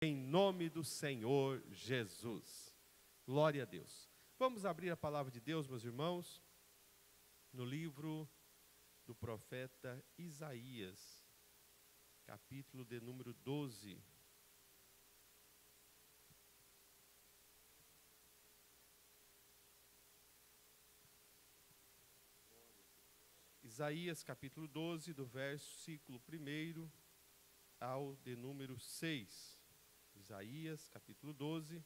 em nome do Senhor Jesus. Glória a Deus. Vamos abrir a palavra de Deus, meus irmãos, no livro do profeta Isaías, capítulo de número 12. Isaías, capítulo 12, do versículo 1 ao de número 6. Isaías, capítulo 12,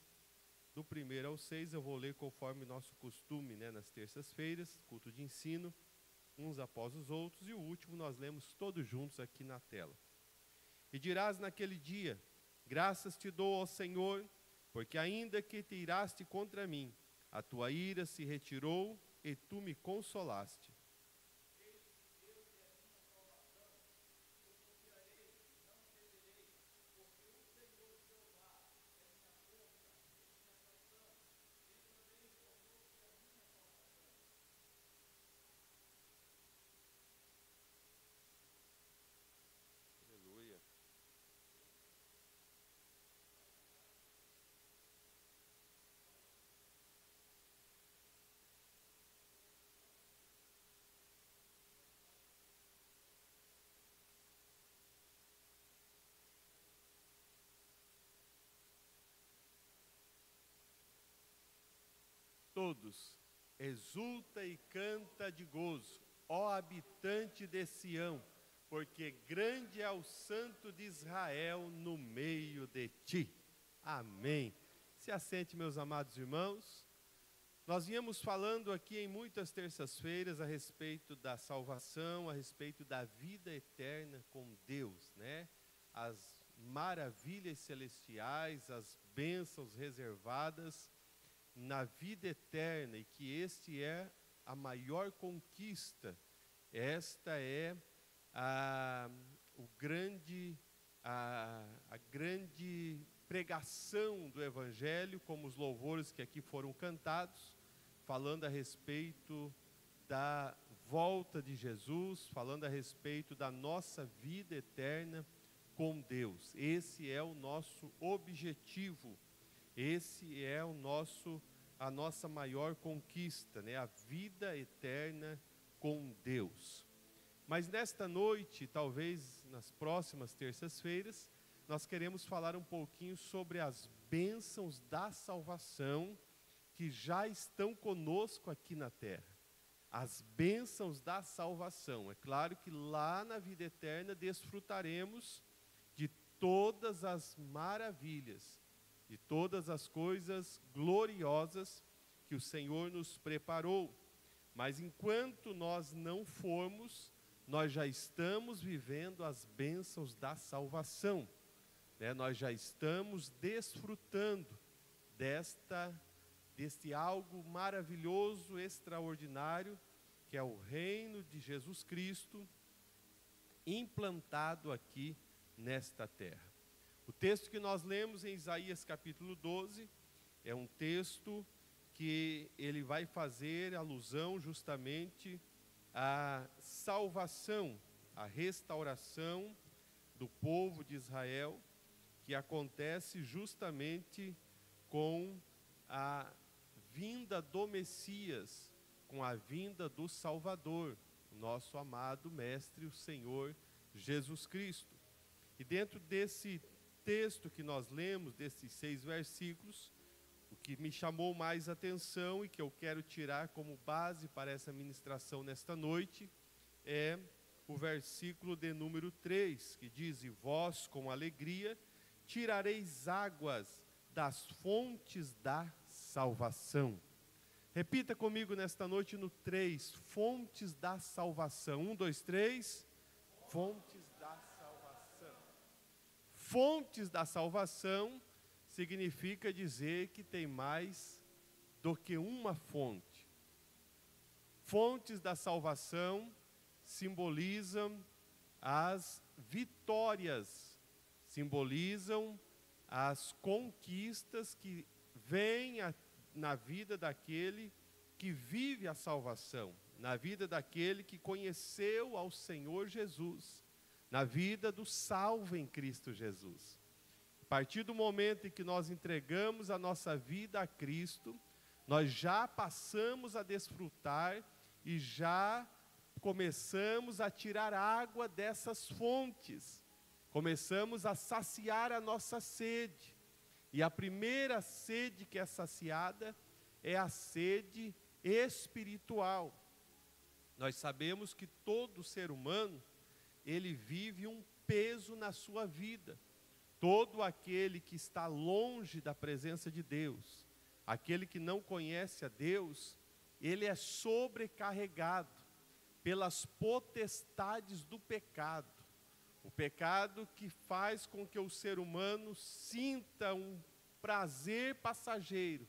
do 1 ao 6, eu vou ler conforme nosso costume, nas terças-feiras, culto de ensino, uns após os outros, e o último nós lemos todos juntos aqui na tela. E dirás naquele dia: graças te dou ao Senhor, porque ainda que te iraste contra mim, a tua ira se retirou e tu me consolaste. Aleluia. Todos, exulta e canta de gozo, ó habitante de Sião, porque grande é o Santo de Israel no meio de ti. Amém. Se assente, meus amados irmãos. Nós viemos falando aqui em muitas terças-feiras a respeito da salvação, a respeito da vida eterna com Deus, As maravilhas celestiais, as bênçãos reservadas na vida eterna, e que este é a maior conquista. Esta é a grande pregação do Evangelho, como os louvores que aqui foram cantados, falando a respeito da volta de Jesus, falando a respeito da nossa vida eterna com Deus. Esse é o nosso objetivo. Esse é a nossa maior conquista, a vida eterna com Deus. Mas nesta noite, talvez nas próximas terças-feiras, nós queremos falar um pouquinho sobre as bênçãos da salvação que já estão conosco aqui na terra. As bênçãos da salvação. É claro que lá na vida eterna desfrutaremos de todas as maravilhas, de todas as coisas gloriosas que o Senhor nos preparou. Mas enquanto nós não formos, nós já estamos vivendo as bênçãos da salvação, Nós já estamos desfrutando deste algo maravilhoso, extraordinário, que é o reino de Jesus Cristo, implantado aqui nesta terra. O texto que nós lemos em Isaías capítulo 12 é um texto que ele vai fazer alusão justamente à salvação, à restauração do povo de Israel, que acontece justamente com a vinda do Messias, com a vinda do Salvador, o nosso amado Mestre, o Senhor Jesus Cristo. E dentro desse texto que nós lemos, desses 6 versículos, o que me chamou mais atenção e que eu quero tirar como base para essa ministração nesta noite é o versículo de número 3, que diz: e vós com alegria tirareis águas das fontes da salvação. Repita comigo nesta noite no 3, fontes da salvação. 1, 2, 3, fontes da salvação. Fontes da salvação significa dizer que tem mais do que uma fonte. Fontes da salvação simbolizam as vitórias, simbolizam as conquistas que vêm na vida daquele que vive a salvação, na vida daquele que conheceu ao Senhor Jesus, na vida do salvo em Cristo Jesus. partir do momento em que nós entregamos a nossa vida a Cristo, nós já passamos a desfrutar e já começamos a tirar água dessas fontes. Começamos a saciar a nossa sede. E a primeira sede que é saciada é a sede espiritual. Nós sabemos que todo ser humano, ele vive um peso na sua vida. Todo aquele que está longe da presença de Deus, aquele que não conhece a Deus, ele é sobrecarregado pelas potestades do pecado. O pecado que faz com que o ser humano sinta um prazer passageiro,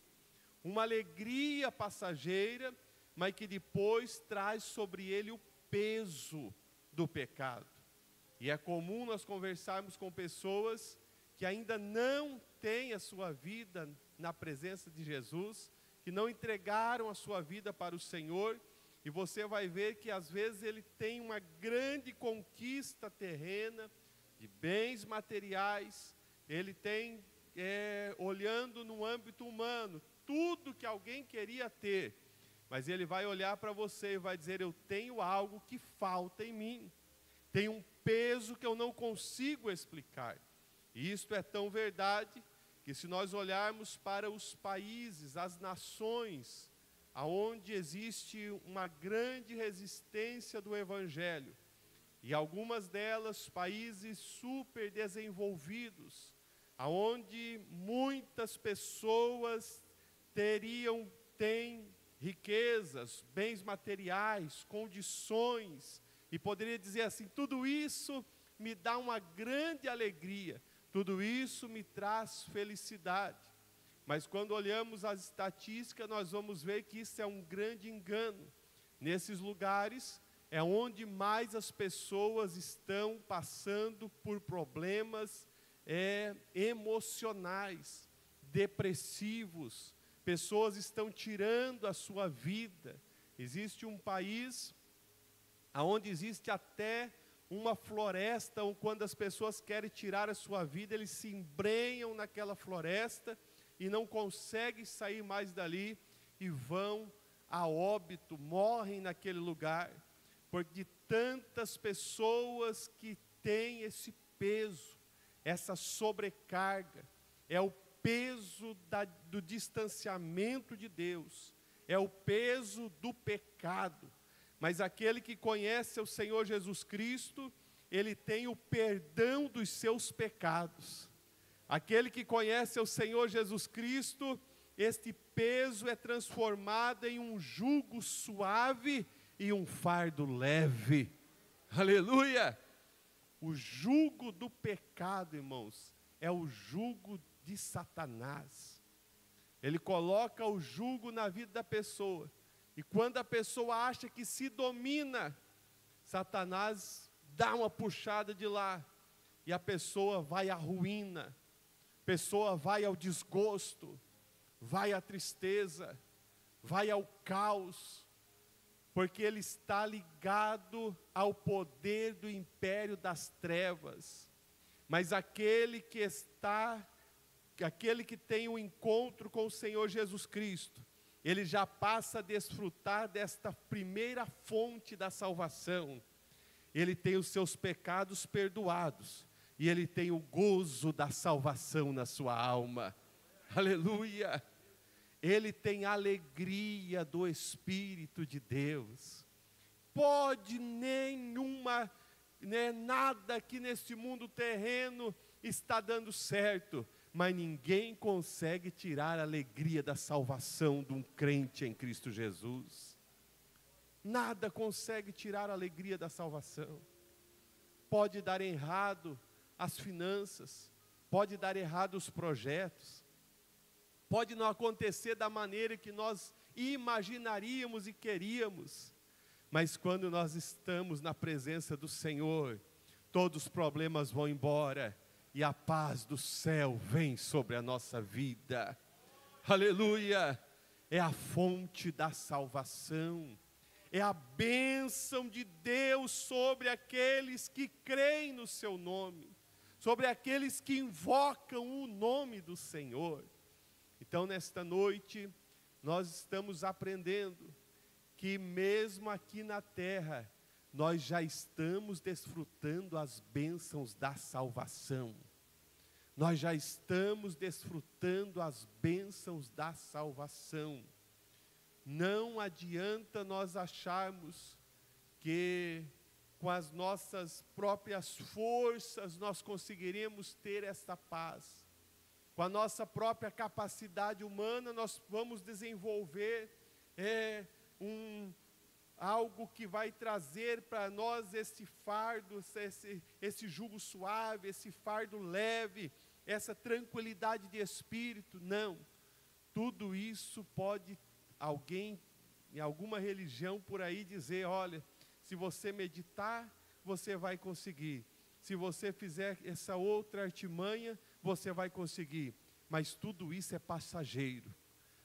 uma alegria passageira, mas que depois traz sobre ele o peso do pecado. E é comum nós conversarmos com pessoas que ainda não têm a sua vida na presença de Jesus, que não entregaram a sua vida para o Senhor, e você vai ver que às vezes ele tem uma grande conquista terrena, de bens materiais, ele tem, olhando no âmbito humano, tudo que alguém queria ter, mas ele vai olhar para você e vai dizer: eu tenho algo que falta em mim, tem um peso que eu não consigo explicar. E isto é tão verdade, que se nós olharmos para os países, as nações, aonde existe uma grande resistência do Evangelho, e algumas delas países super desenvolvidos, aonde muitas pessoas têm riquezas, bens materiais, condições, e poderia dizer assim: tudo isso me dá uma grande alegria, tudo isso me traz felicidade. Mas quando olhamos as estatísticas, nós vamos ver que isso é um grande engano. Nesses lugares é onde mais as pessoas estão passando por problemas emocionais, depressivos. Pessoas estão tirando a sua vida. Existe um país onde existe até uma floresta, onde quando as pessoas querem tirar a sua vida, eles se embrenham naquela floresta e não conseguem sair mais dali, e vão a óbito, morrem naquele lugar, porque de tantas pessoas que têm esse peso, essa sobrecarga, é o peso do distanciamento de Deus, é o peso do pecado. Mas aquele que conhece o Senhor Jesus Cristo, ele tem o perdão dos seus pecados. Aquele que conhece o Senhor Jesus Cristo, este peso é transformado em um jugo suave e um fardo leve. Aleluia! O jugo do pecado, irmãos, é o jugo de Satanás. Ele coloca o jugo na vida da pessoa. E quando a pessoa acha que se domina, Satanás dá uma puxada de lá. E a pessoa vai à ruína. A pessoa vai ao desgosto, vai à tristeza, vai ao caos, porque ele está ligado ao poder do império das trevas. Mas aquele que tem um encontro com o Senhor Jesus Cristo, ele já passa a desfrutar desta primeira fonte da salvação. Ele tem os seus pecados perdoados, e ele tem o gozo da salvação na sua alma. Aleluia! Ele tem a alegria do Espírito de Deus. Pode nada aqui neste mundo terreno está dando certo, mas ninguém consegue tirar a alegria da salvação de um crente em Cristo Jesus. Nada consegue tirar a alegria da salvação. Pode dar errado as finanças, pode dar errado os projetos, pode não acontecer da maneira que nós imaginaríamos e queríamos, mas quando nós estamos na presença do Senhor, todos os problemas vão embora, e a paz do céu vem sobre a nossa vida. Aleluia! É a fonte da salvação, é a bênção de Deus sobre aqueles que creem no seu nome. sobre aqueles que invocam o nome do Senhor. Então, nesta noite, nós estamos aprendendo que mesmo aqui na terra, nós já estamos desfrutando as bênçãos da salvação. Nós já estamos desfrutando as bênçãos da salvação. Não adianta nós acharmos que com as nossas próprias forças nós conseguiremos ter esta paz. Com a nossa própria capacidade humana nós vamos desenvolver algo que vai trazer para nós esse fardo, esse jugo suave, esse fardo leve, essa tranquilidade de espírito. Não, tudo isso pode alguém, em alguma religião por aí dizer, olha, se você meditar, você vai conseguir. Se você fizer essa outra artimanha, você vai conseguir. Mas tudo isso é passageiro.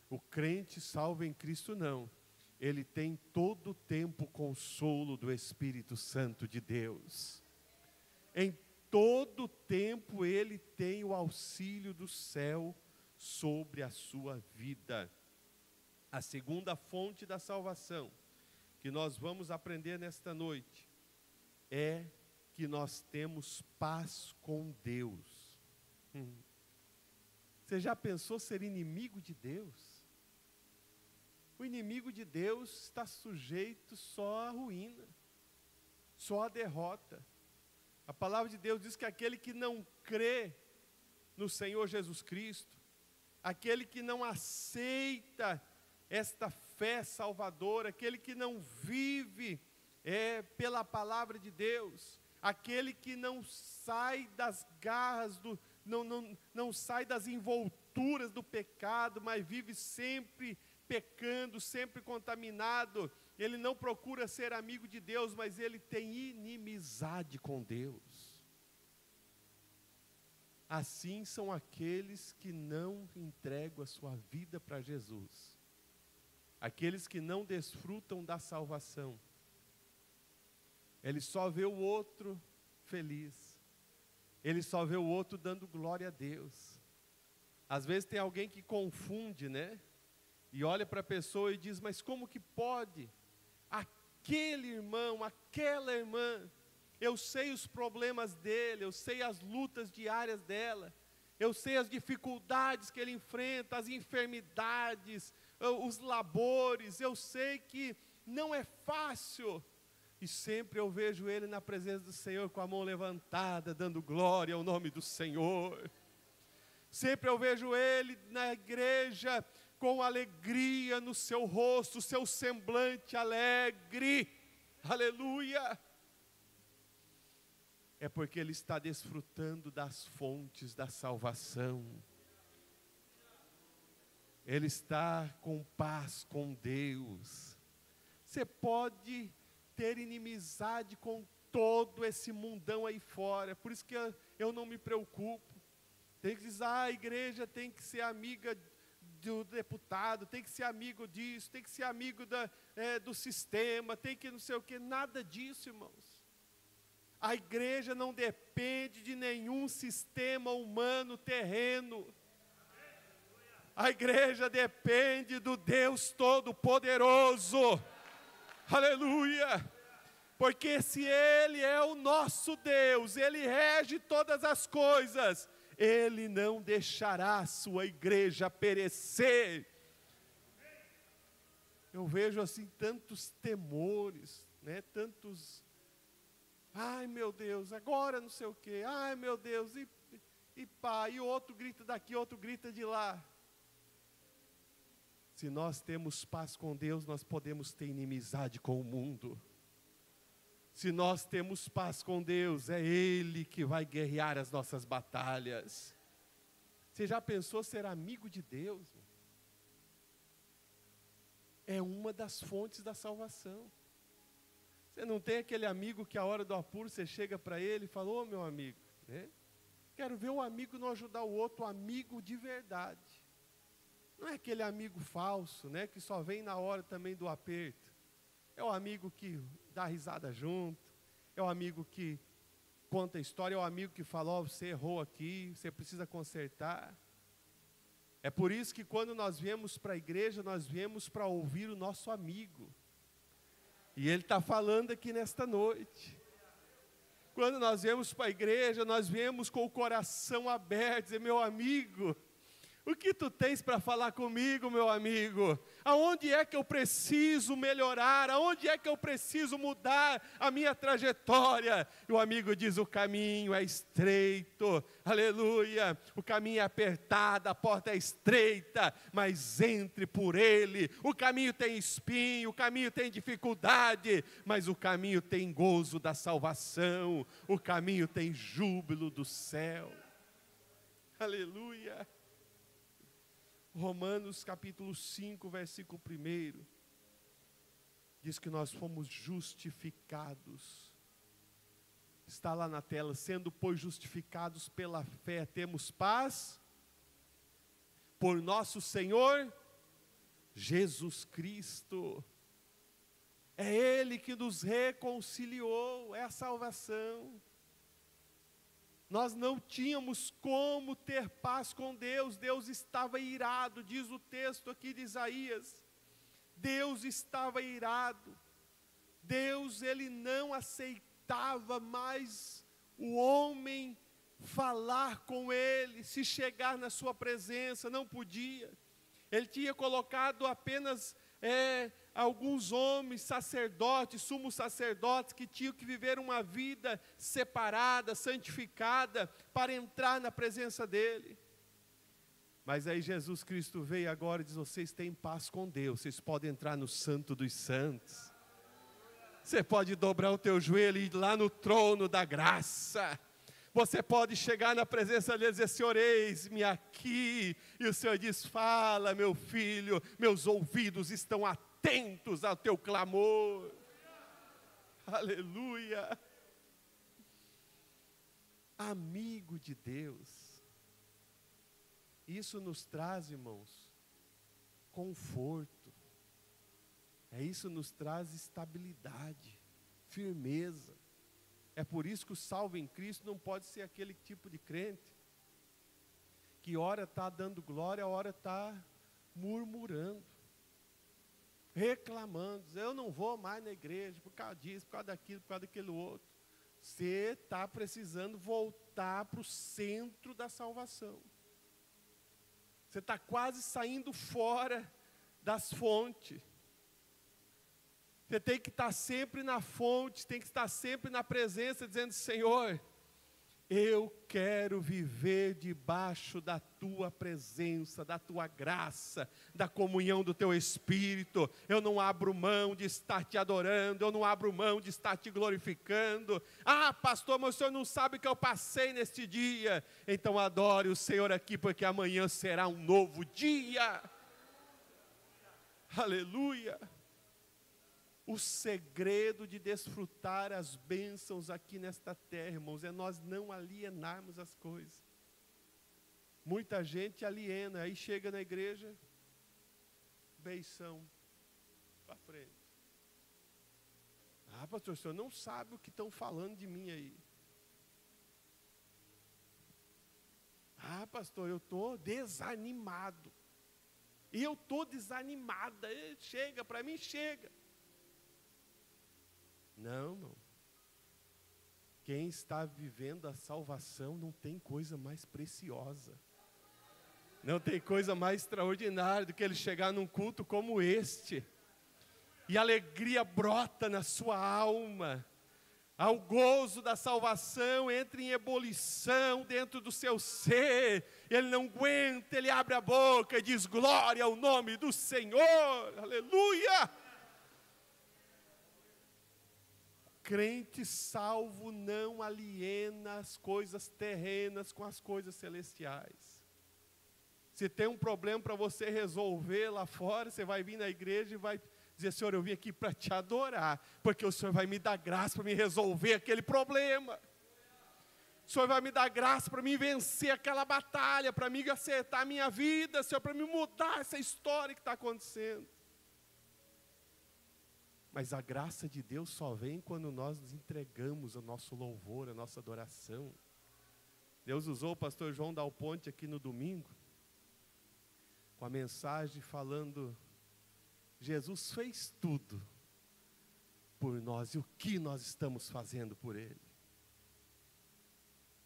O crente salvo em Cristo não. Ele tem todo o tempo o consolo do Espírito Santo de Deus. Em todo o tempo ele tem o auxílio do céu sobre a sua vida. A segunda fonte da salvação que nós vamos aprender nesta noite é que nós temos paz com Deus. Você já pensou ser inimigo de Deus? O inimigo de Deus está sujeito só à ruína, só à derrota. A palavra de Deus diz que aquele que não crê no Senhor Jesus Cristo, aquele que não aceita esta fé salvadora, aquele que não vive pela palavra de Deus, aquele que não sai das garras, não sai das envolturas do pecado, mas vive sempre pecando, sempre contaminado, ele não procura ser amigo de Deus, mas ele tem inimizade com Deus. Assim são aqueles que não entregam a sua vida para Jesus, aqueles que não desfrutam da salvação. Ele só vê o outro feliz, ele só vê o outro dando glória a Deus. Às vezes tem alguém que confunde, né? E olha para a pessoa e diz, mas como que pode? Aquele irmão, aquela irmã, eu sei os problemas dele, eu sei as lutas diárias dela, eu sei as dificuldades que ele enfrenta, as enfermidades, os labores, eu sei que não é fácil. E sempre eu vejo ele na presença do Senhor com a mão levantada, dando glória ao nome do Senhor. Sempre eu vejo ele na igreja com alegria no seu rosto, seu semblante alegre, aleluia. É porque ele está desfrutando das fontes da salvação. Ele está com paz com Deus. Você pode ter inimizade com todo esse mundão aí fora, por isso que eu não me preocupo. Tem que dizer, a igreja tem que ser amiga do deputado, tem que ser amigo disso, tem que ser amigo do sistema, tem que não sei o que, nada disso, irmãos. A igreja não depende de nenhum sistema humano terreno. A igreja depende do Deus Todo-Poderoso, aleluia, porque se Ele é o nosso Deus, Ele rege todas as coisas, Ele não deixará a sua igreja perecer. Eu vejo assim tantos temores, né? Tantos, ai meu Deus, agora não sei o quê, ai meu Deus, e pá, e outro grita daqui, outro grita de lá. Se nós temos paz com Deus, nós podemos ter inimizade com o mundo. Se nós temos paz com Deus, é Ele que vai guerrear as nossas batalhas. Você já pensou ser amigo de Deus? É uma das fontes da salvação. Você não tem aquele amigo que a hora do apuro você chega para ele e fala, ô meu amigo, né? Quero ver um amigo não ajudar o outro, um amigo de verdade. Não é aquele amigo falso, né? Que só vem na hora também do aperto. É o amigo que dá risada junto, é o amigo que conta a história, é o amigo que fala, ó, você errou aqui, você precisa consertar. É por isso que quando nós viemos para a igreja, nós viemos para ouvir o nosso amigo. E ele está falando aqui nesta noite. Quando nós viemos para a igreja, nós viemos com o coração aberto, dizer, meu amigo, o que tu tens para falar comigo, meu amigo? Aonde é que eu preciso melhorar? Aonde é que eu preciso mudar a minha trajetória? E o amigo diz, o caminho é estreito, aleluia. O caminho é apertado, a porta é estreita, mas entre por ele. O caminho tem espinho, o caminho tem dificuldade, mas o caminho tem gozo da salvação. O caminho tem júbilo do céu. Aleluia. Romanos capítulo 5, versículo 1, diz que nós fomos justificados. Está lá na tela, sendo pois justificados pela fé, temos paz por nosso Senhor Jesus Cristo. É Ele que nos reconciliou, é a salvação. Nós não tínhamos como ter paz com Deus, Deus estava irado, diz o texto aqui de Isaías. Deus estava irado, Deus ele não aceitava mais o homem falar com ele, se chegar na sua presença, não podia. Ele tinha colocado apenas alguns homens, sacerdotes, sumos sacerdotes, que tinham que viver uma vida separada, santificada, para entrar na presença dele. Mas aí Jesus Cristo veio agora e diz, vocês têm paz com Deus, vocês podem entrar no Santo dos Santos. Você pode dobrar o teu joelho e ir lá no trono da graça. Você pode chegar na presença dele e dizer, Senhor, eis-me aqui. E o Senhor diz, fala, meu filho, meus ouvidos estão atentos ao teu clamor. Aleluia. Amigo de Deus. Isso nos traz, irmãos, conforto. Isso nos traz estabilidade, firmeza. É por isso que o salvo em Cristo não pode ser aquele tipo de crente que ora está dando glória, ora está murmurando, reclamando, eu não vou mais na igreja por causa disso, por causa daquilo, por causa daquele outro. Você está precisando voltar para o centro da salvação. Você está quase saindo fora das fontes. Você tem que estar sempre na fonte, tem que estar sempre na presença, dizendo, Senhor, eu quero viver debaixo da Tua presença, da Tua graça, da comunhão do Teu Espírito. Eu não abro mão de estar Te adorando, eu não abro mão de estar Te glorificando. Ah, pastor, mas o Senhor não sabe o que eu passei neste dia. Então adore o Senhor aqui, porque amanhã será um novo dia. Aleluia. O segredo de desfrutar as bênçãos aqui nesta terra, irmãos, é nós não alienarmos as coisas. Muita gente aliena, aí chega na igreja, beição, para frente. Ah, pastor, o senhor não sabe o que estão falando de mim aí. Ah, pastor, eu estou desanimado. E eu estou desanimada, chega, para mim chega. Não, irmão. Quem está vivendo a salvação não tem coisa mais preciosa. Não tem coisa mais extraordinária do que ele chegar num culto como este. E a alegria brota na sua alma. Ao gozo da salvação entra em ebulição dentro do seu ser. Ele não aguenta, ele abre a boca e diz glória ao nome do Senhor. Aleluia! Crente salvo não aliena as coisas terrenas com as coisas celestiais. Se tem um problema para você resolver lá fora, você vai vir na igreja e vai dizer, Senhor, eu vim aqui para te adorar, porque o Senhor vai me dar graça para me resolver aquele problema. O Senhor vai me dar graça para me vencer aquela batalha, para me acertar a minha vida, Senhor, para me mudar essa história que está acontecendo. Mas a graça de Deus só vem quando nós nos entregamos ao nosso louvor, a nossa adoração. Deus usou o pastor João Dal Ponte aqui no domingo, com a mensagem falando, Jesus fez tudo por nós, e o que nós estamos fazendo por Ele?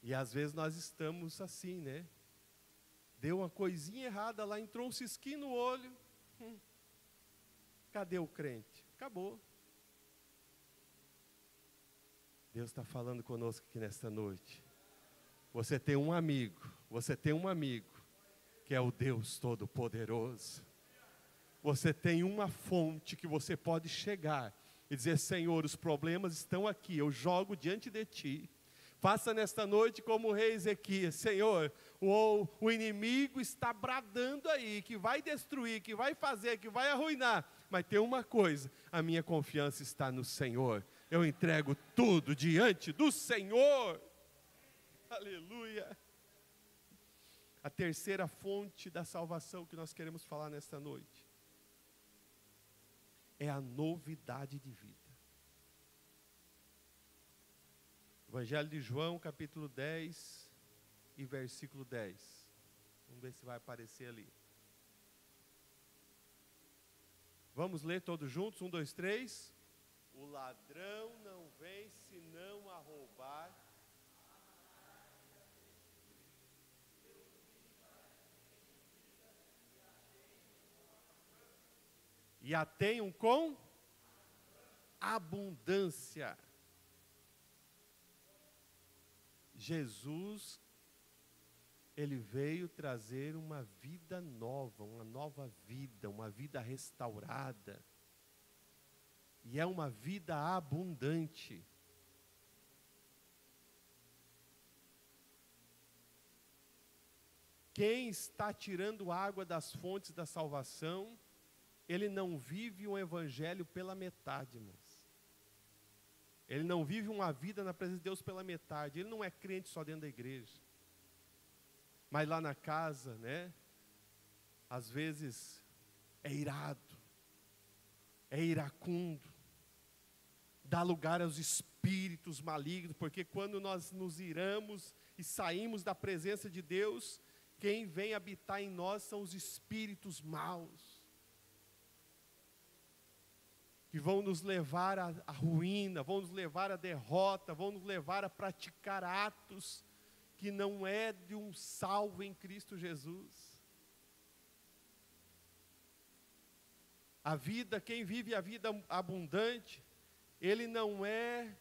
E às vezes nós estamos assim, né? Deu uma coisinha errada lá, entrou um cisquinho no olho, cadê o crente? Acabou. Deus está falando conosco aqui nesta noite. Você tem um amigo que é o Deus Todo-Poderoso. Você tem uma fonte que você pode chegar e dizer, Senhor, os problemas estão aqui, eu jogo diante de Ti. Faça nesta noite como o rei Ezequias, Senhor, o inimigo está bradando aí, que vai destruir, que vai fazer, que vai arruinar. Mas tem uma coisa, a minha confiança está no Senhor. Eu entrego tudo diante do Senhor. Aleluia. A terceira fonte da salvação que nós queremos falar nesta noite é a novidade de vida. Evangelho de João, capítulo 10 e versículo 10. Vamos ver se vai aparecer ali. Vamos ler todos juntos? 1, 2, 3. O ladrão não vem senão a roubar. E a tenham com abundância. Jesus, Ele veio trazer uma vida nova, uma nova vida, uma vida restaurada. E é uma vida abundante. Quem está tirando água das fontes da salvação, ele não vive um evangelho pela metade, irmãos. Ele não vive uma vida na presença de Deus pela metade. Ele não é crente só dentro da igreja. Mas lá na casa, né? Às vezes é irado, é iracundo, dá lugar aos espíritos malignos, porque quando nós nos iramos e saímos da presença de Deus, quem vem habitar em nós são os espíritos maus, que vão nos levar à ruína, vão nos levar à derrota, vão nos levar a praticar atos que não é de um salvo em Cristo Jesus. A vida, quem vive a vida abundante, ele não é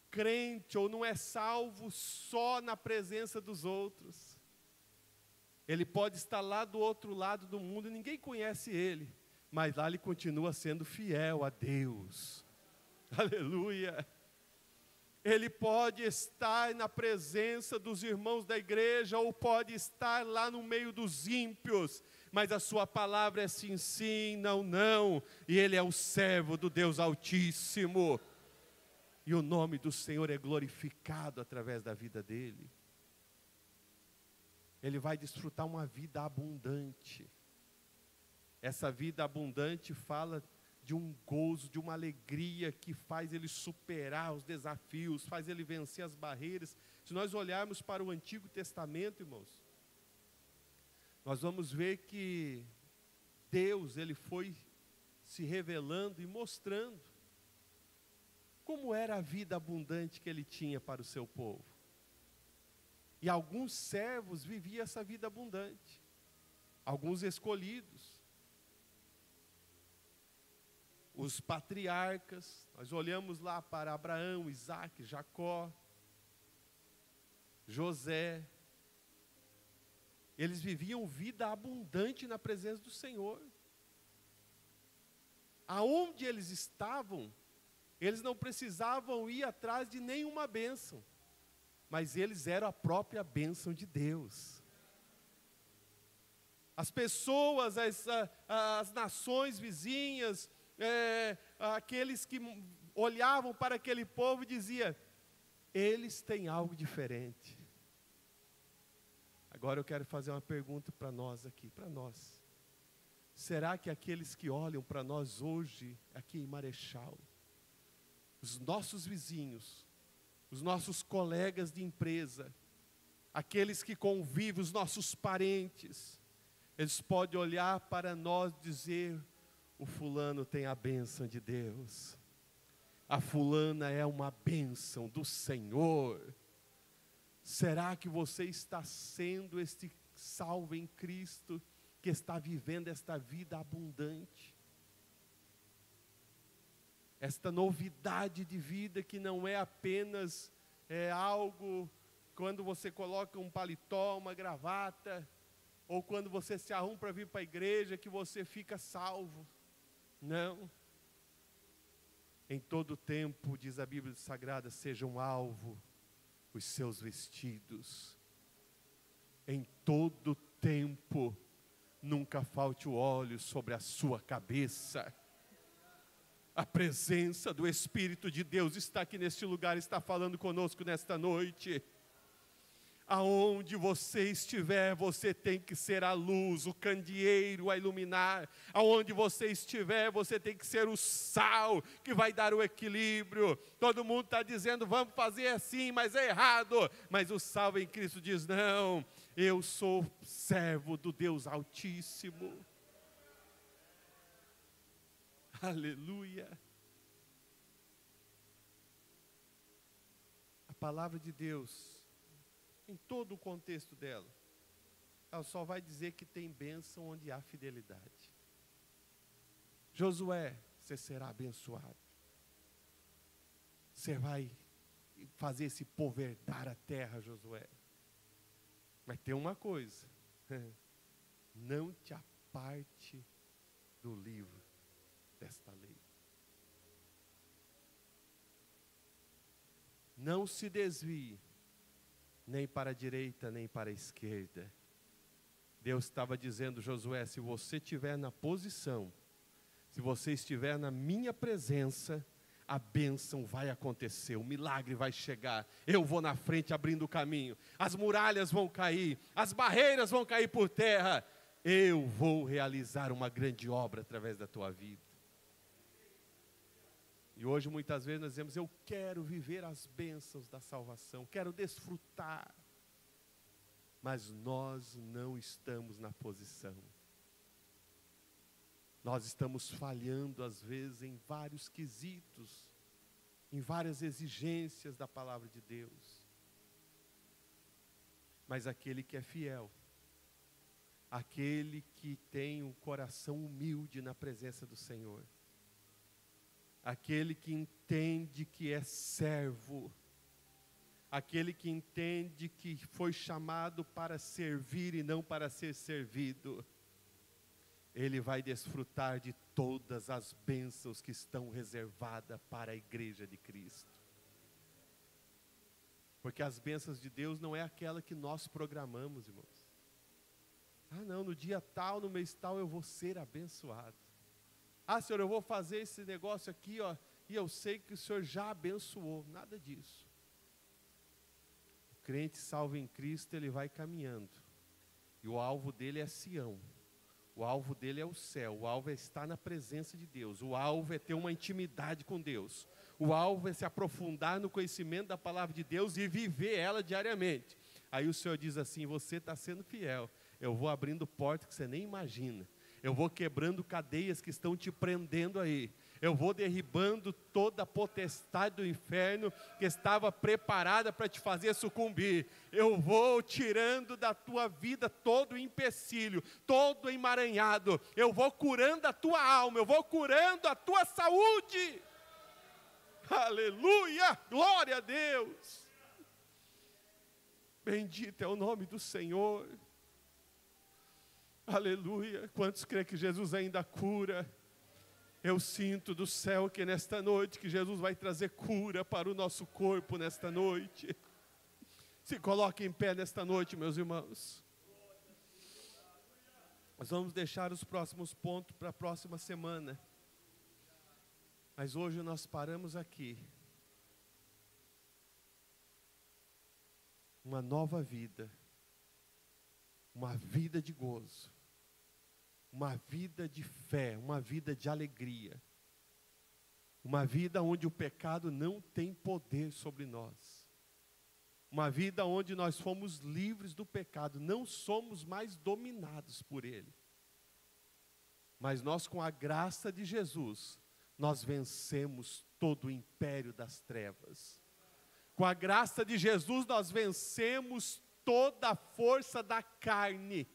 crente ou não é salvo só na presença dos outros. Ele pode estar lá do outro lado do mundo e ninguém conhece ele, mas lá ele continua sendo fiel a Deus. Aleluia. Ele pode estar na presença dos irmãos da igreja, ou pode estar lá no meio dos ímpios, mas a sua palavra é sim, sim, não, não, e ele é o servo do Deus Altíssimo, e o nome do Senhor é glorificado através da vida dele. Ele vai desfrutar uma vida abundante. Essa vida abundante fala de um gozo, de uma alegria que faz ele superar os desafios, faz ele vencer as barreiras. Se nós olharmos para o Antigo Testamento, irmãos, nós vamos ver que Deus, ele foi se revelando e mostrando como era a vida abundante que ele tinha para o seu povo. E alguns servos viviam essa vida abundante, alguns escolhidos. Os patriarcas, nós olhamos lá para Abraão, Isaac, Jacó, José. Eles viviam vida abundante na presença do Senhor. Aonde eles estavam, eles não precisavam ir atrás de nenhuma bênção, mas eles eram a própria bênção de Deus. As pessoas, as nações vizinhas, aqueles que olhavam para aquele povo e diziam, eles têm algo diferente. Agora eu quero fazer uma pergunta para nós aqui, para nós. Será que aqueles que olham para nós hoje, aqui em Marechal, os nossos vizinhos, os nossos colegas de empresa, aqueles que convivem, os nossos parentes, eles podem olhar para nós e dizer: o fulano tem a bênção de Deus, a fulana é uma bênção do Senhor. Será que você está sendo este salvo em Cristo, que está vivendo esta vida abundante? Esta novidade de vida que não é apenas algo quando você coloca um paletó, uma gravata, ou quando você se arruma para vir para a igreja, que você fica salvo. Não. Em todo tempo, diz a Bíblia Sagrada, sejam alvo os seus vestidos. Em todo tempo, nunca falte o óleo sobre a sua cabeça. A presença do Espírito de Deus está aqui neste lugar, está falando conosco nesta noite. Aonde você estiver, você tem que ser a luz, o candeeiro a iluminar. Aonde você estiver, você tem que ser o sal que vai dar o equilíbrio. Todo mundo está dizendo, vamos fazer assim, mas é errado. Mas o salvo em Cristo diz, não, eu sou servo do Deus Altíssimo. Aleluia. A palavra de Deus, em todo o contexto dela, ela só vai dizer que tem bênção onde há fidelidade. Josué, você será abençoado. Você vai fazer esse povo herdar a terra, Josué. Mas tem uma coisa, não te aparte do livro desta lei. Não se desvie, nem para a direita, nem para a esquerda. Deus estava dizendo, Josué, se você estiver na posição, se você estiver na minha presença, a bênção vai acontecer, o milagre vai chegar, eu vou na frente abrindo o caminho, as muralhas vão cair, as barreiras vão cair por terra, eu vou realizar uma grande obra através da tua vida. E hoje muitas vezes nós dizemos, eu quero viver as bênçãos da salvação, quero desfrutar. Mas nós não estamos na posição. Nós estamos falhando às vezes em vários quesitos, em várias exigências da palavra de Deus. Mas aquele que é fiel, aquele que tem um coração humilde na presença do Senhor, aquele que entende que é servo, aquele que entende que foi chamado para servir e não para ser servido, ele vai desfrutar de todas as bênçãos que estão reservadas para a igreja de Cristo. Porque as bênçãos de Deus não é aquela que nós programamos, irmãos. Ah não, no dia tal, no mês tal eu vou ser abençoado. Ah, Senhor, eu vou fazer esse negócio aqui, ó, e eu sei que o Senhor já abençoou. Nada disso. O crente salvo em Cristo, ele vai caminhando. E o alvo dele é Sião. O alvo dele é o céu. O alvo é estar na presença de Deus. O alvo é ter uma intimidade com Deus. O alvo é se aprofundar no conhecimento da palavra de Deus e viver ela diariamente. Aí o Senhor diz assim, você está sendo fiel. Eu vou abrindo portas que você nem imagina. Eu vou quebrando cadeias que estão te prendendo aí. Eu vou derribando toda a potestade do inferno que estava preparada para te fazer sucumbir. Eu vou tirando da tua vida todo o empecilho, todo o emaranhado. Eu vou curando a tua alma, eu vou curando a tua saúde. Aleluia, glória a Deus. Bendito é o nome do Senhor. Aleluia, quantos creem que Jesus ainda cura? Eu sinto do céu que nesta noite, que Jesus vai trazer cura para o nosso corpo nesta noite. Se coloque em pé nesta noite, meus irmãos. Nós vamos deixar os próximos pontos para a próxima semana. Mas hoje nós paramos aqui. Uma nova vida. Uma vida de gozo. uma vida de fé, uma vida de alegria. Uma vida onde o pecado não tem poder sobre nós. Uma vida onde nós fomos livres do pecado, não somos mais dominados por ele. Mas nós, com a graça de Jesus, nós vencemos todo o império das trevas. Com a graça de Jesus, nós vencemos toda a força da carne.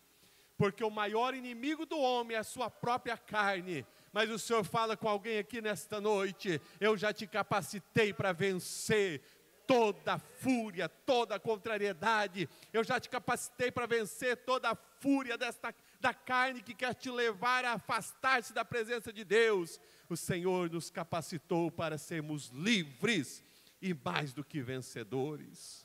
Porque o maior inimigo do homem é a sua própria carne. Mas o Senhor fala com alguém aqui nesta noite: eu já te capacitei para vencer toda a fúria, toda a contrariedade. Eu já te capacitei para vencer toda a fúria da carne que quer te levar a afastar-se da presença de Deus. O Senhor nos capacitou para sermos livres e mais do que vencedores.